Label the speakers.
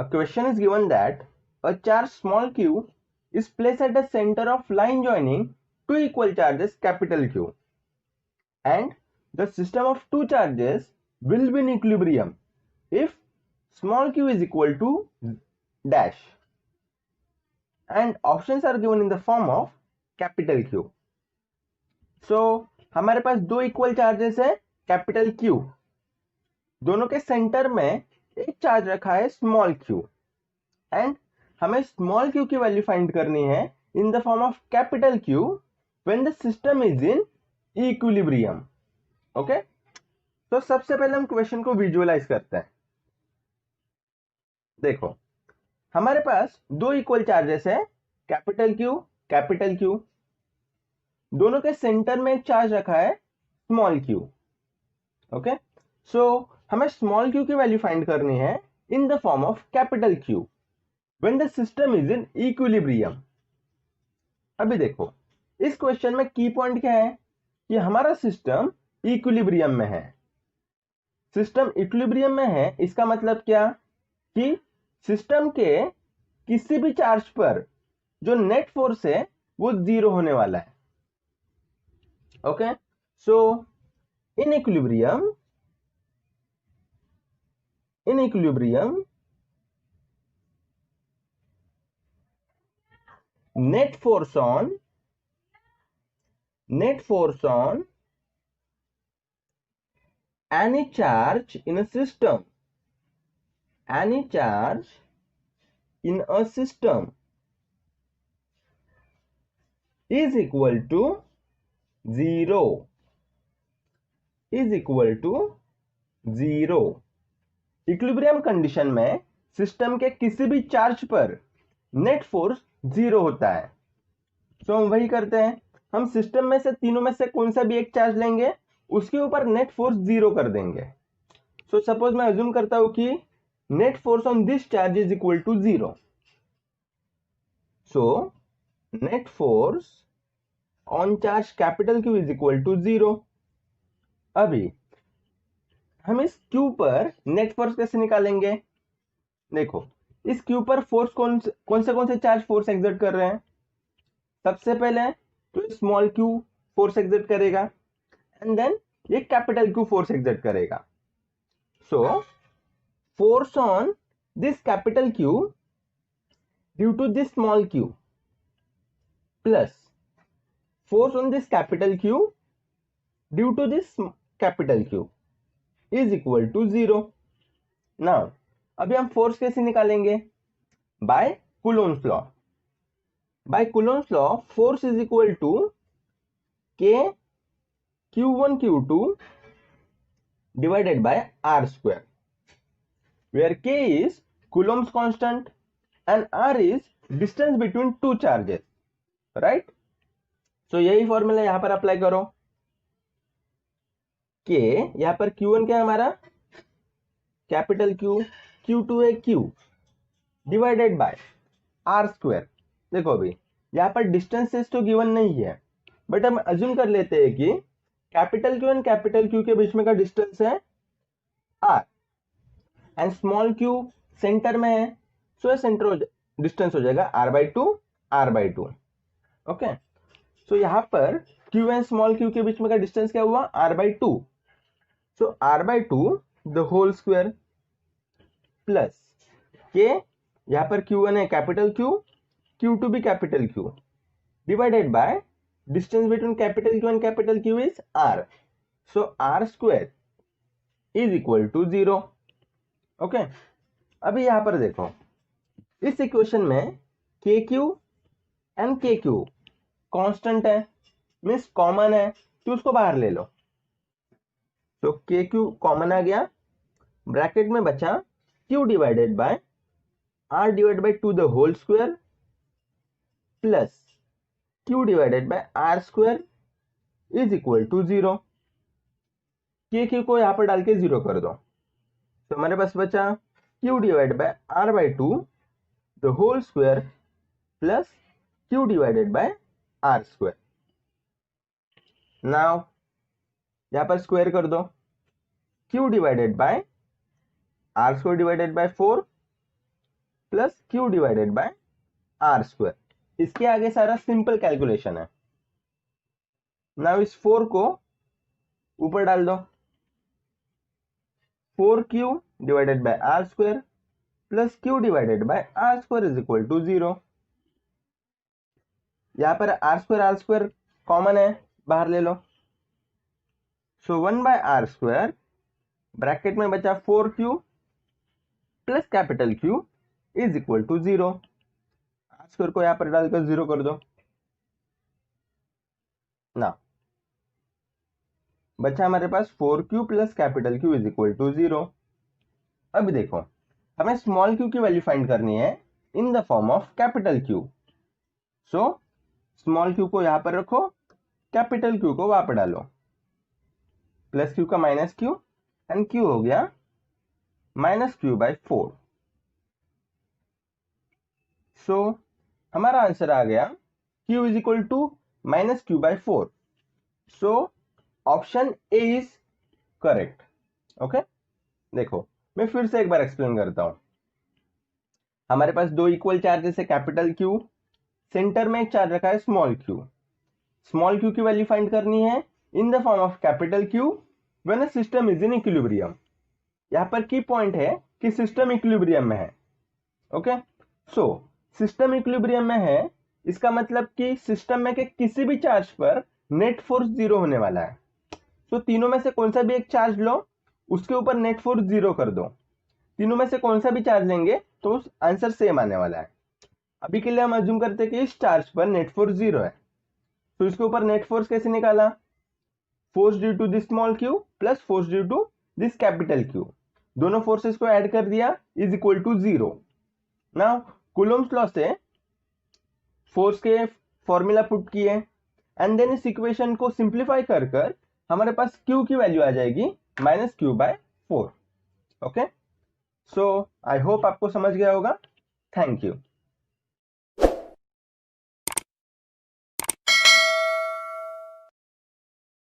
Speaker 1: A question is given that a charge small q is placed at the center of line joining two equal charges capital Q, and the system of two charges will be in equilibrium if small q is equal to dash, and options are given in the form of capital Q. So हमारे पास दो equal charges है capital Q, दोनों के centre में एक charge रखा है small q, and हमें स्मॉल q की वैल्यू फाइंड करनी है in the form of capital Q when the system is in equilibrium. Okay, तो सबसे पहले हम क्वेश्चन को विजुअलाइज करते हैं. देखो, हमारे पास दो इक्वल चार्जेस है कैपिटल Q, दोनों के सेंटर में एक चार्ज रखा है स्मॉल q. ओके, सो हमें स्मॉल q की वैल्यू फाइंड करनी है in the form of capital Q when the system is in equilibrium. अभी देखो, इस क्वेश्चन में की पॉइंट क्या है कि हमारा सिस्टम इक्विलिब्रियम में है. सिस्टम इक्विलिब्रियम में है इसका मतलब क्या कि सिस्टम के किसी भी चार्ज पर जो नेट फोर्स है वो जीरो होने वाला है. Okay, so in equilibrium net force on any charge in a system is equal to zero. Equilibrium condition में सिस्टम के किसी भी चार्ज पर नेट फोर्स जीरो होता है. सो हम वही करते हैं, हम सिस्टम में से तीनों में से कौन सा भी एक चार्ज लेंगे, उसके ऊपर नेट फोर्स जीरो कर देंगे. सो सपोज मैं अज्यूम करता हूं कि net force on this charge is equal to zero. So net force on charge capital Q is equal to zero. अभी हम इस Q पर नेट फोर्स कैसे निकालेंगे? देखो, इस Q पर फोर्स कौन से चार्ज फोर्स एक्सर्ट कर रहे हैं? सबसे पहले तो स्मॉल q फोर्स एक्सर्ट करेगा, एंड देन ये कैपिटल Q फोर्स एक्सर्ट करेगा. So force on this capital Q due to this small q plus force on this capital Q due to this capital Q is equal to zero. Now अभी हम फोर्स कैसे निकालेंगे? By Coulomb's law. By Coulomb's law force is equal to K Q1 Q2 divided by R square, where K is Coulomb's constant and R is distance between two charges, right? So यही formula यहां पर apply करो. K यहां पर Q1 क्या है हमारा capital Q, Q2 है Q divided by R square. देखो अभी यहां पर डिस्टेंसेस तो गिवन नहीं है, बट हम अज्यूम कर लेते हैं कि capital Q and capital Q के बीच में का डिस्टेंस है R and small q centre में है. सो सेंटर डिस्टेंस हो जाएगा R/2. ओके, सो यहां पर Q एंड स्मॉल q के बीच में का डिस्टेंस क्या हुआ? R/2. So R/2 the whole square plus K, यहां पर Q1 है कैपिटल Q, Q2 भी capital Q divided by distance between capital Q and capital Q is R. So R square is equal to zero. Okay, अभी यहां पर देखो, इस equation में KQ एंड KQ कांस्टेंट है, मींस कॉमन है, तो उसको बाहर ले लो. तो KQ कॉमन आ गया, ब्रैकेट में बचा Q divided by R divided by 2 the whole square plus Q divided by R square is equal to zero. KQ को यहां पर डाल के जीरो कर दो, तो हमारे पास बचा Q divided by R/2 the whole square plus Q divided by R square. Now यहां पर स्क्वायर कर दो, Q divided by R square divided by 4 plus Q divided by R square. इसके आगे सारा सिंपल कैलकुलेशन है। नाउ इस 4 को ऊपर डाल दो, 4q divided by R square plus q divided by R square is equal to 0। यहां पर आर स्क्वायर कॉमन है, बाहर ले लो। So 1 by R square bracket में बचा 4q plus capital Q is equal to 0। R square को यहां पर डालकर 0 कर दो ना, बचा हमारे पास 4q plus capital Q is equal to 0। अब देखो, हमें स्मॉल q की वैल्यू फाइंड करनी है in the form of capital Q। So small q को यहां पर रखो, कैपिटल Q को वहां पर डालो, प्लस q का माइनस q एंड q हो गया माइनस q बाय 4। सो हमारा आंसर आ गया q is equal to minus q by 4। So option A is correct. Okay, देखो मैं फिर से एक बार एक्सप्लेन करता हूं। हमारे पास दो इक्वल चार्जेस है, कैपिटल Q, सेंटर में एक चार्ज रखा है स्मॉल q। स्मॉल q की वैल्यू फाइंड करनी है in the form of capital Q when a system is in equilibrium. यहां पर की पॉइंट है कि सिस्टम इक्विलिब्रियम में है। ओके, सो सिस्टम इक्विलिब्रियम में है, इसका मतलब कि सिस्टम में के किसी भी चार्ज पर नेट फोर्स 0 होने वाला है। तो तीनों में से कौन सा भी एक चार्ज लो, उसके ऊपर नेट फोर्स 0 कर दो। तीनों में से कौन सा भी चार्ज लेंगे तो आंसर सेम आने वाला है। अभी के लिए हम अज्यूम करते हैं कि इस चार्ज पर नेट फोर्स 0 है, तो इसके ऊपर नेट फोर्स कैसे निकाला, force due to this small q plus force due to this capital Q, दोनों फोर्सेस को ऐड कर दिया is equal to 0। Now Coulomb's law से फोर्स के फॉर्मूला पुट किए एंड देन इस इक्वेशन को सिंप्लीफाई कर कर हमारे पास q की वैल्यू आ जाएगी minus q by 4। Okay, so I hope आपको समझ गया होगा। Thank you.